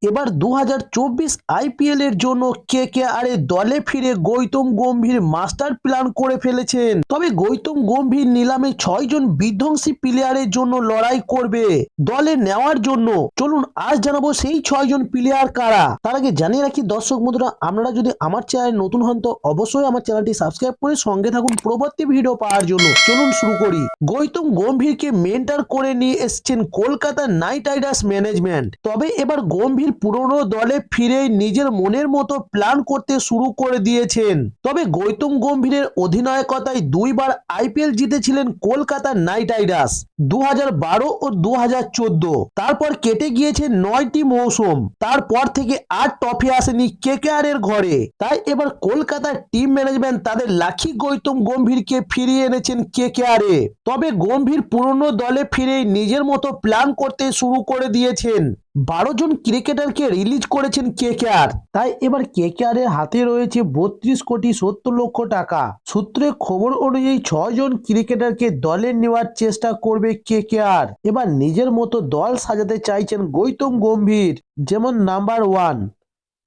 এবার 2024 আইপিএল এর জন্য কেকেআর এর দলে ফিরে গৌতম গম্ভীর মাস্টার প্ল্যান করে ফেলেছেন। তবে গৌতম গম্ভীর নিলামে 6 জন বিধ্বংসী প্লেয়ারের জন্য লড়াই করবে দলে নেওয়ার জন্য। চলুন আজ জানাবো সেই 6 জন প্লেয়ার কারা। তার আগে জানিয়ে রাখি দর্শক বন্ধুরা, আপনারা যদি আমার চ্যানেল নতুন হন তো অবশ্যই আমার চ্যানেলটি সাবস্ক্রাইব করে সঙ্গে থাকুন পরবর্তী ভিডিও পাওয়ার জন্য। চলুন শুরু করি। গৌতম গম্ভীরকে মেন্টর করে নিয়ে এসেছেন কলকাতা নাইট রাইডার্স ম্যানেজমেন্ট। তবে এবার গম্ভীর পুরনো দলে ফিরে নিজের মনের মতো প্ল্যান করতে শুরু করে দিয়েছেন। তবে গৌতম গম্ভীরের অধিনায়কতায় দুইবার আইপিএল জিতেছিলেন কলকাতা নাইট রাইডার্স 2012 ও 2014। তারপর কেটে গিয়েছে 9টি মৌসুম। তারপর থেকে আর ট্রফি আসেনি কেকেআর এর ঘরে। তাই এবার কলকাতার টিম ম্যানেজমেন্ট তাদের লাকি গৌতম গম্ভীরকে ফিরিয়ে এনেছেন কেকেআর এ। তবে গম্ভীর পুরনো দলে ফিরে নিজের মতো প্ল্যান করতে শুরু করে দিয়েছেন। 12 জন ক্রিকেটারকে রিলিজ করেছেন কেকেআর। তাই এবার কেকেআর এর হাতে রয়েছে 32 কোটি 70 লক্ষ টাকা। সূত্রে খবর অনুযায়ী 6 জন ক্রিকেটারকে দলে নেওয়ার চেষ্টা করবে কেকেআর। এবার নিজের মতো দল সাজাতে চাইছেন গৌতম গম্ভীর। যেমন নাম্বার 1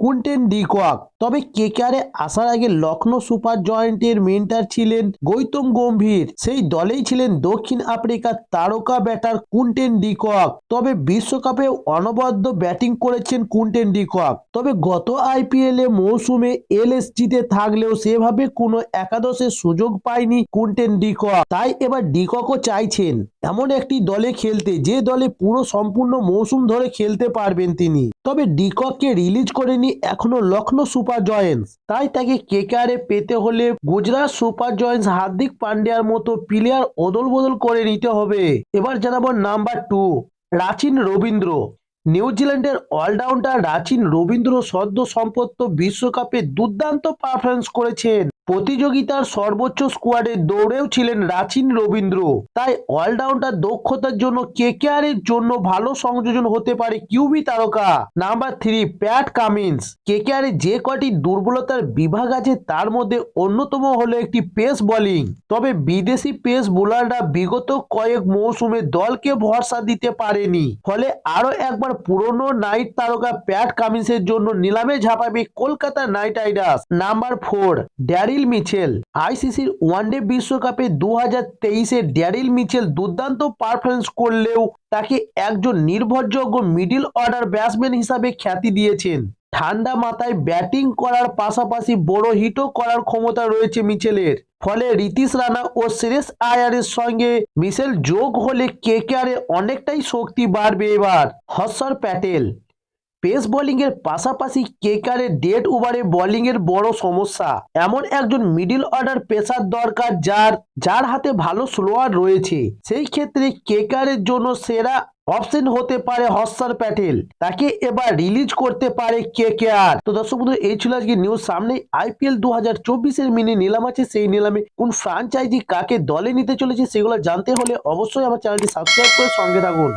কুইন্টন ডি কক। তবে কেকেআরে আসার আগে লখনৌ সুপার জয়েন্টের মেন্টর ছিলেন গৌতম গম্ভীর। সেই দলেই ছিলেন দক্ষিণ আফ্রিকার তারকা ব্যাটার কুইন্টন ডি কক। তবে বিশ্বকাপে অনবদ্য ব্যাটিং করেছেন কুইন্টন ডি কক। তবে গত আইপিএল এ মৌসুমে এলএসজিতে থাকলেও সেভাবে কোনো একাদশের সুযোগ পায়নি কুইন্টন ডি কক। তাই এবার ডি ককও চাইছেন এমন একটি দলে খেলতে যে দলে পুরো সম্পূর্ণ মৌসুম ধরে খেলতে পারবেন তিনি। তবে ডি কককে রিলিজ করেনি এখনো লখনৌ সুপার জয়েন্টস। তাই তাকে কেকেআর এ পেতে হলে গুজরাট সুপার জয়েন্টস হার্দিক পান্ডিয়ার মতো প্লেয়ার অদল বদল করে নিতে হবে। এবার জানাবো নাম্বার 2 রাচিন রবীন্দ্র। নিউজিল্যান্ডের অলরাউন্ডার রাচিন রবীন্দ্র সদ্য সম্পন্ন বিশ্বকাপে দুর্দান্ত পারফরমেন্স করেছেন। প্রতিযোগিতার সর্বোচ্চ স্কোয়াডে দৌড়েও ছিলেন রাচিন রবীন্দ্র। তাই অলরাউন্ডার দক্ষতার জন্য কেকেআর এর জন্য ভালো সংযোজন হতে পারে কিউবি তারকা। Number 3 Pat Cummins. কেকেআর এর যে কটি দুর্বলতার বিভাগ আছে তার মধ্যে অন্যতম হলো একটি পেস বোলিং। তবে বিদেশি পেস বোলাররা বিগত কয়েক মৌসুমে দলকে ভরসা দিতে পারেনি। ফলে আরো একবার পুরনো নাইট তারকা প্যাট কামিন্সের জন্য নিলামে ঝাঁপাবে Kolkata knight riders. Number 4 Daryl Mitchell. আইসিসির ওয়ানডে বিশ্বকাপে 2023-এ ড্যারিল মিচেল দুর্দান্ত পারফরমেন্স করলেও তাকে একজন নির্ভরযোগ্য মিডল অর্ডার ব্যাটসম্যান হিসাবে খ্যাতি দিয়েছেন। ঠান্ডা মাথায় ব্যাটিং করার পাশাপাশি বড় হিটও করার ক্ষমতা রয়েছে মিচেলের। ফলে রিতিশ রানা ও শ্রেয়স আয়ারের সঙ্গে মিচেল যোগ হলে কেকেআর এর অনেকটাই শক্তি বাড়বে। এবার হর্ষর প্যাটেল। পেস বোলিং এর পাশাপাশি কেকেআর এর ডেড ওভারে বোলিং এর বড় সমস্যা। এমন একজন মিডল অর্ডার পেসার দরকার যার হাতে ভালো স্লোয়ার রয়েছে। সেই ক্ষেত্রে কেকেআর এর জন্য সেরা অপশন হতে পারে হর্ষর প্যাটেল। তাকে এবার রিলিজ করতে পারে কেকেআর। তো দর্শক বন্ধু, এই ছিল আজকে নিউজ। সামনে আইপিএল 2024-এর মিনি নিলাম আছে। সেই নিলামে কোন ফ্র্যাঞ্চাইজি কাকে দলে নিতে চলেছে সেগুলো জানতে হলে অবশ্যই আমার চ্যানেলটি সাবস্ক্রাইব করে সঙ্গে থাকুন।